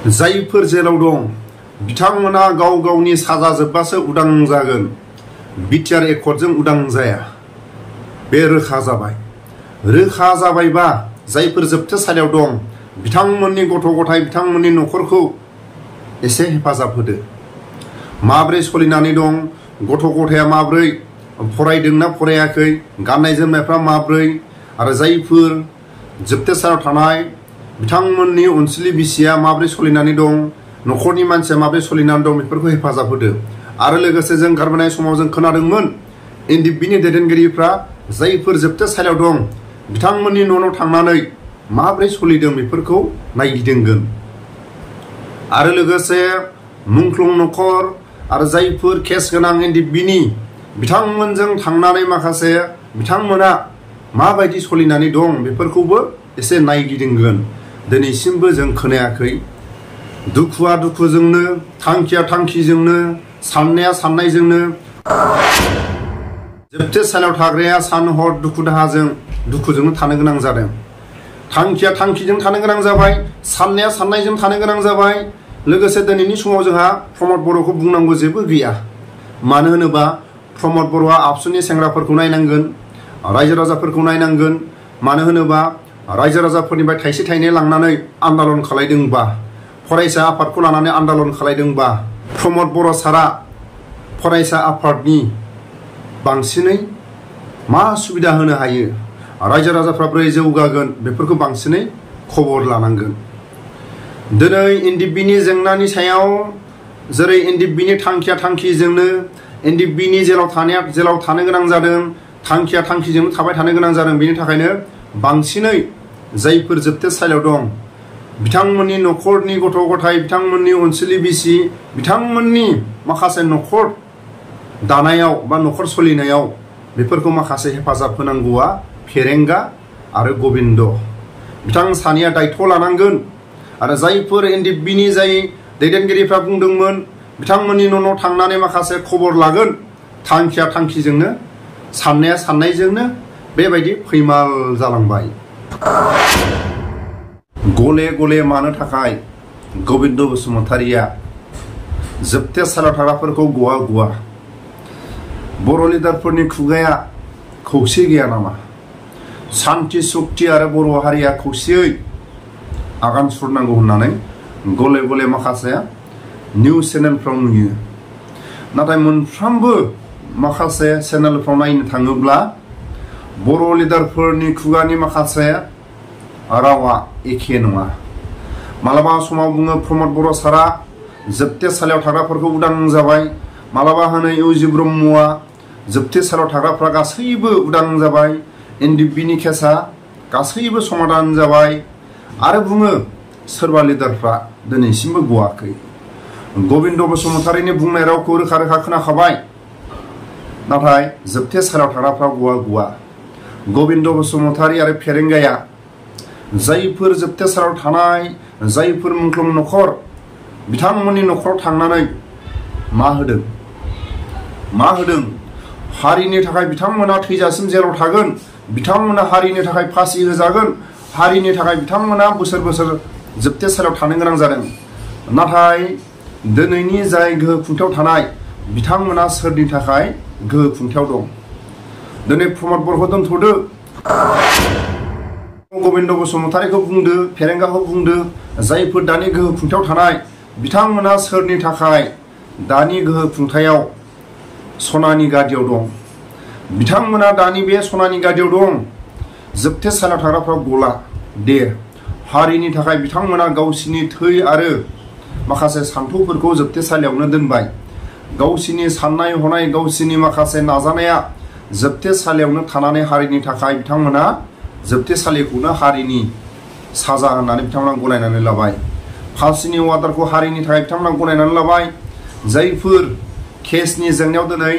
जायफोर जेलाव दं बिथांमोना गाव गावनि साजा जोबबासो उदां जागोन। बिटिआर एकर्डजों उदां जाया, बे रोखा जाबाय। रोखा जाबायबा जायफोर जोबथेसालियाव दं बिथांमोननि गथ' गथाय बिथांमोननि न'खरखौ एसे हेफाजाब होदो। माब्रै सोलिनानै दं, गथ' गथाया माब्रै फरायदोंना फरायाखै, गाननाय जोमनायफ्रा माब्रै, आरो जायफोर जोबथेसालियाव थानाय बिथांमोननि अनसुलि बिसिया माब्रै सोलिनानै दं, न'खरनि मानसिया माब्रै सोलिनानै दं, बेफोरखौ हेफाजाब होदो। आरो लोगोसे जों गारबोनाय समाव जों खोनादोंमोन एनडिएफबिनि दैदेनगिरिफ्रा जायफोर जोबथेसालियाव दं बिथांमोननि न' थांनानै माब्रै सोलिदों बेफोरखौ नायगिदिंगोन। आरो लोगोसे मुंख्लं न'खर आरो जायफोर केस गोनां एनडिएफबिनि बिथांमोनजों थांनानै माखासे बिथांमोना माबायदि सोलिनानै दं बेफोरखौबो एसे नायगिदिंगोन। दिनैसिमबो जों खोनायाखै। दुखुआ दुखुजोंनो, थांखिया थांखिजोंनो, साननाया साननायजोंनो जोबथेसालियाव थाग्राया सान हर दुखुजोंनो थानो गोनां जादों। थांखिया थांखिजों थानो गोनां जाबाय, साननाया साननायजों थानो गोनां जाबाय। लोगोसे दिनैनि समाव जोंहा प्रमद बर'खौ बुंनांगौ जेबो गैया। मानो होनोबा प्रमद बर'आ आबसुनि सेंग्राफोरखौ नायनांगोन, रायजो राजाफोरखौ नायनांगोन। मानो होनोबा रायजो राजाफोरनिफ्राय थाइसे थाइनै लांनानै आन्दालन खालायदोंबा, फरायसा आफादखौ लानानै आन्दालन खालायदोंबा, प्रमद बर' सारा फरायसा आफादनि बांसिनै मा सुबिदा होनो हायो, रायजो राजाफ्रा बोरै जौगागोन, बेफोरखौ बांसिनै खबर लानांगोन। दिनै एनडिएफबिनि जेंनानि सायाव जेरै एनडिएफबिनि थांखिया थांखिजोंनो एनडिएफबिनि जेलाव थानो गोनां जादों, थांखिया थांखिजोंनो थाबाय थानो गोनां जादों। बेनि थाखायनो बांसिनै जायफोर जोबथेसालियाव दं बिथांमोननि न'खरनि गथ' गथाय, बिथांमोननि अनसुलि बिसि, बिथांमोननि माखासे न'खर दानायाव बा न'खर सोलिनायाव बेफोरखौ माखासे हेफाजाब होनांगौआ फेरेंगा आरो गबिन्द बिथां सानैया दायथ' लानांगोन। आरो जायफोर एनडिएफबिनि जाय दैदेनगिरिफ्रा बुंदोंमोन बिथांमोननि न' थांनानै माखासे खबर लागोन, थांखिया थांखिजोंनो, साननाया साननायजोंनो बेबायदि फैमाल जालांबाय। गले गले मानो थाखाय गबिन्द बसुमतारिया जोबथेसालियाव थाग्राफोरखौ गवा बर' लिडारफोरनि खुगाया खौसे गैया नामा? सान्थि सक्ति आरो बर' हारिया खौसेयै आगान सुरनांगौ होननानै गले गले माखासे निउज चेनेलफ्राव नुयो। नाथाय मोनफ्रोमबो माखासे चेनेलफ्राव नायनो थाङोब्ला बर' लिडारफोरनि खुगानि माखासे रावा एखे नङा। मालाबा समाव बुङो प्रमद बर' सारा जोबथेसालियाव थाग्राफोरखौ उदां जाबाय, मालाबा होनो इउजि ब्रह्मआ जोबथेसालियाव थाग्राफ्रा गासैबो उदां जाबाय, एनडिएफबिनि केसा गासैबो समाधान जाबाय। आरो बुङो सोरबा लिडारफ्रा दिनैसिमबो गवाखै। गबिन्द बसुमतारिनि बुंनाय रावखौ रोखा रोखा खोनाखाबाय, नाथाय जोबथेसालियाव थाग्राफ्रा गवा। गबिन्द बसुमतारि आरो फेरेंगाया जायफोर जोबथेसालियाव थानाय जायफोर मुंख्लं न'खर बिथांमोननि न'खराव थांनानै मा होदों हारिनि थाखाय बिथांमोना थैजासिम जेलाव थागोन, बिथांमोना हारिनि थाखाय फासि होजागोन, हारिनि थाखाय बिथांमोना बोसोर बोसोर जोबथेसालियाव थानो गोनां जादों। नाथाय दिनैनि जाय गोहो खुंथायाव थानाय बिथांमोना सोरनि थाखाय गोहो खुंथायाव दं? दिनै प्रमद बर'खौ दोनथ'दो, गबिन्द बसुमतारिखौ बुंदो, फेरेंगाखौ बुंदो, जायफोर दानि गोहो खुंथायाव थानाय बिथांमोना सोरनि थाखाय दानि गोहो खुंथायाव सनानि गादियाव दं? बिथांमोना दानि बे सनानि गादियाव दं। जोबथेसालियाव थाग्राफ्रा गला दे। हारिनि थाखाय बिथांमोना गावसिनि थै आरो माखासे सान्थौफोरखौ जोबथेसालियावनो दोनबाय। गावसिनि साननाय हनाय, गावसिनि माखासे नाजानाया जोबथेसालियावनो थानानै हारिनि थाखाय बिथांमोना जोबथेसालिखौनो हारिनि साजा होननानै बिथांमोना गनायनानै लाबाय। फासिनि वार्डारखौ हारिनि थाखाय बिथांमोना गनायनानै लाबाय। जायफोर केसनि जेंनायाव दिनै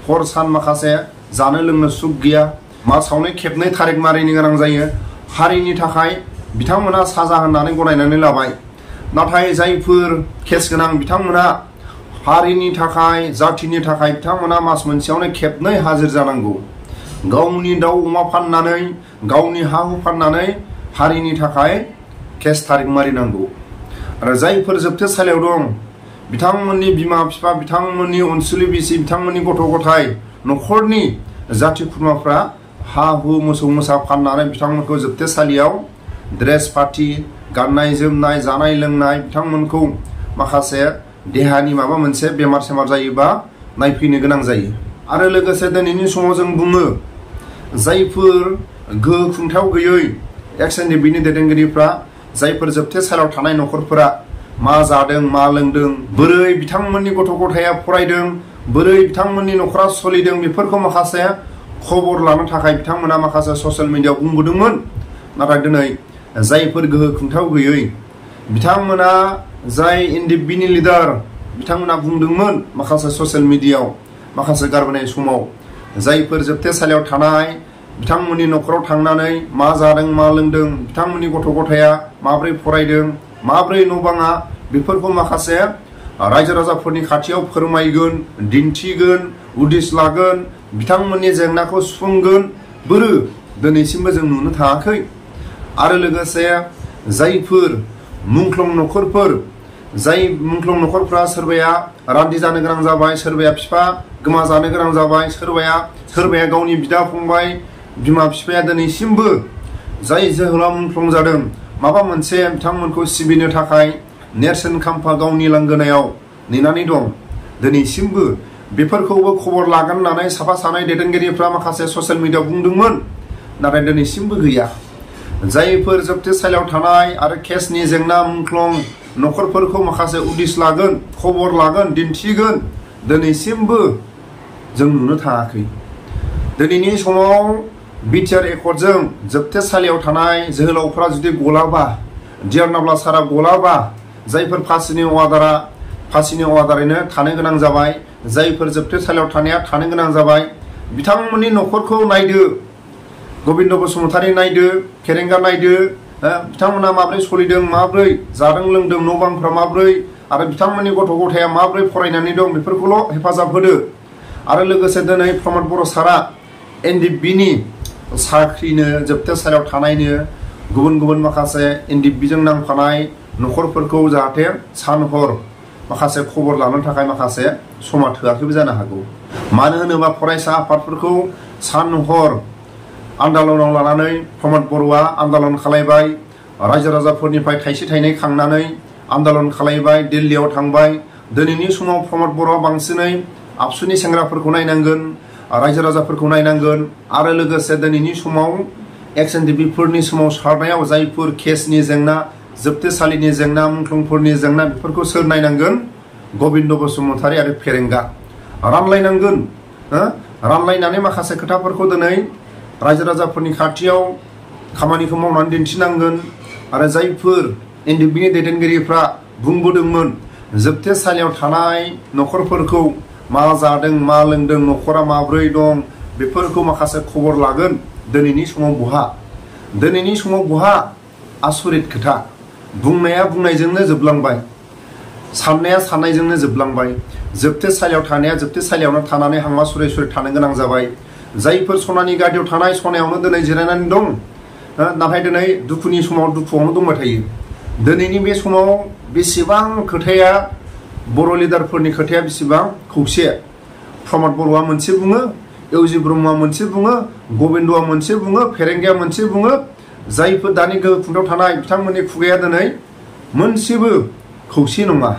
हर सान माखासे जानो लोंनो सुख गैया, मासावनो खेबनै थारिख मारिनो गोनां जायो, हारिनि थाखाय बिथांमोना साजा होननानै गनायनानै लाबाय। नाथाय जायफोर केस गोनां बिथांमोना हारिनि थाखाय, जाथिनि थाखाय बिथांमोना मास मोनसेयावनो खेबनै हाजिर जानांगौ। गावनि दाउ अमा फाननानै, गावनि हा हु फाननानै हारिनि थाखाय केस थारिख मारिनांगौ। आरो जायफोर जोबथेसालियाव दं बिथांमोननि बिमा बिफा, बिथांमोननि अनसुलि बिसि, बिथांमोननि गथ' गथाय, न'खरनि जाथि खुरमाफ्रा हा हु मोसौ मोसा फाननानै बिथांमोनखौ जोबथेसालियाव ड्रेस पार्टि, गाननाय जोमनाय, जानाय लोंनाय, बिथांमोनखौ माखासे देहानि माबा मोनसे बेमार सेमार जायोबा नायफैनो गोनां जायो। आरो लोगोसे दिनैनि समाव जों बुङो जायफोर गोहो खुंथायाव गैयै एक्स-एन-डि-बिनि दैदेनगिरिफ्रा, जायफोर जोबथेसालियाव थानाय न'खरफोरा मा जादों मा लोंदों, बोरै बिथांमोननि गथ' गथाया फरायदों, बोरै बिथांमोननि न'खरा सोलिदों, बेफोरखौ माखासे खबर लानो थाखाय बिथांमोना माखासे ससियेल मिडियायाव बुंबोदोंमोन। नाथाय दिनै जायफोर गोहो खुंथायाव गैयै बिथांमोना, जाय एन-डि-बिनि लिडार बिथांमोना बुंदोंमोन माखासे ससियेल मिडियायाव माखासे गारबोनाय समाव, जायफोर जोबथेसालियाव थानाय बिथांमोननि न'खराव थांनानै मा जादों मा लोंदों, बिथांमोननि गथ' गथाया माब्रै फरायदों, माब्रै न' बाङा, बेफोरखौ माखासे रायजो राजाफोरनि खाथियाव फोरमायगोन, दिन्थिगोन, उदिस लागोन, बिथांमोननि जेंनाखौ सुफुंगोन, बोरो दिनैसिमबो जों नुनो थाङाखै। आरो लोगोसे जायफोर मुंख्लं न'खरफोर, जाय मुंख्लं न'खरफ्रा सोरबाया रान्दि जानो गोनां जाबाय, सोरबाया बिफा गोमा जानो गोनां जाबाय, सोरबाया गावनि बिदा फंबाय, बिमा बिफाया दिनैसिमबो जाय जोहोलाव मुंख्लं जादों माबा मोनसे बिथांमोनखौ सिबिनो थाखाय नेरसोन खाम्फा गावनि लांगोनायाव नेनानै दं। दिनैसिमबो बेफोरखौबो खबर लागोन होननानै साफा सानै दैदेनगिरिफ्रा माखासे ससियेल मिडियायाव बुंदोंमोन, नाथाय दिनैसिमबो गैया। जायफोर जोबथेसालियाव थानाय आरो केसनि जेंना मुंख्लं न'खरफोरखौ माखासे उदिस लागोन, खबर लागोन, दिन्थिगोन, दिनैसिमबो जों नुनो थाङाखै। दिनैनि समाव बिटिआर एकर्डजों जोबथेसालियाव थानाय जोहोलावफ्रा जुदि गलाबा, दियारनाब्ला सारा गलाबा, जायफोर फासिनि अर्डारैनो थानो गोनां जाबाय, जायफोर जोबथेसालियाव थानाया थानो गोनां जाबाय, बिथांमोननि न'खरखौ नायदो, गबिन्द बसुमतारी नायदो, फेरेंगा नायदो, बिथांमोना माब्रै सोलिदों, माब्रै जादों लोंदों, न' बांफ्रा माब्रै, आरो बिथांमोननि गथ' गथाया माब्रै फरायनानै दं, बेफोरखौल' हेफाजाब होदो। आरो लोगोसे दिनै प्रमद बर' सारा एन-डि-बिनि साख्रिनो, जोबथेसालियाव थानायनो, गुबुन गुबुन माखासे एन-डि-बिजों नांफानाय न'खरफोरखौ जाहाथे सान हर माखासे खबर लानो थाखाय माखासे समा थोआखैबो जानो हागौ। मानो होनोबा फरायसा आफादफोरखौ सान हर आन्दालनाव लानानै प्रमद बर'आ आन्दालन खालायबाय, रायजो राजाफोरनिफ्राय थाइसे थाइनै खांनानै आन्दालन खालायबाय, दिल्लीयाव थांबाय। दिनैनि समाव प्रमद बर'आ बांसिनै आबसुनि सेंग्राफोरखौ नायनांगोन, रायजो राजाफोरखौ नायनांगोन। आरो लोगोसे दिनैनि समाव एक्स-एन-डि-बिफोरनि सोमावसारनायाव जायफोर केसनि जेंना, जोबथेसालिनि जेंना, मुंख्लंफोरनि जेंना, बेफोरखौ सोर नायनांगोन? गबिन्द बसुमतारी आरो फेरेंगा रानलायनांगोन। रानलायनानै माखासे खोथाफोरखौ दिनै रायजो राजाफोरनि खाथियाव खामानिखौ मावनानै दिन्थिनांगोन। आरो जायफोर एन-डि-बिनि दैदेनगिरिफ्रा बुंबोदोंमोन जोबथेसालियाव थानाय न'खरफोरखौ मा जादों मा लोंदों, न'खरा माब्रै दं, बेफोरखौ माखासे खबर लागोन। दिनैनि समाव बहा आसरित खोथा, बुंनाया बुंनायजोंनो जोबलांबाय, साननाया साननायजोंनो जोबलांबाय। जोबथेसालियाव थानाया जोबथेसालियावनो थानानै हांमा सुरे सुरे थानो गोनां जाबाय। जायफोर सनानि गादियाव थानाय सनायावनो दिनै जिरायनानै दं, नाथाय दिनै दुखुनि समाव दुखुआवनो दंबाय थायो। दिनैनि बे समाव बेसेबां खोथाया, बर' लिडारफोरनि खोथाया बेसेबां खौसे। प्रमद बर'आ मोनसे बुङो, एवजि ब्रह्मआ मोनसे बुङो, गबिन्दआ मोनसे बुङो, फेरेंगाया मोनसे बुङो। जायफोर दानि गोहो खुंथायाव थानाय बिथांमोननि खुगाया दिनै मोनसेबो खौसे नङा।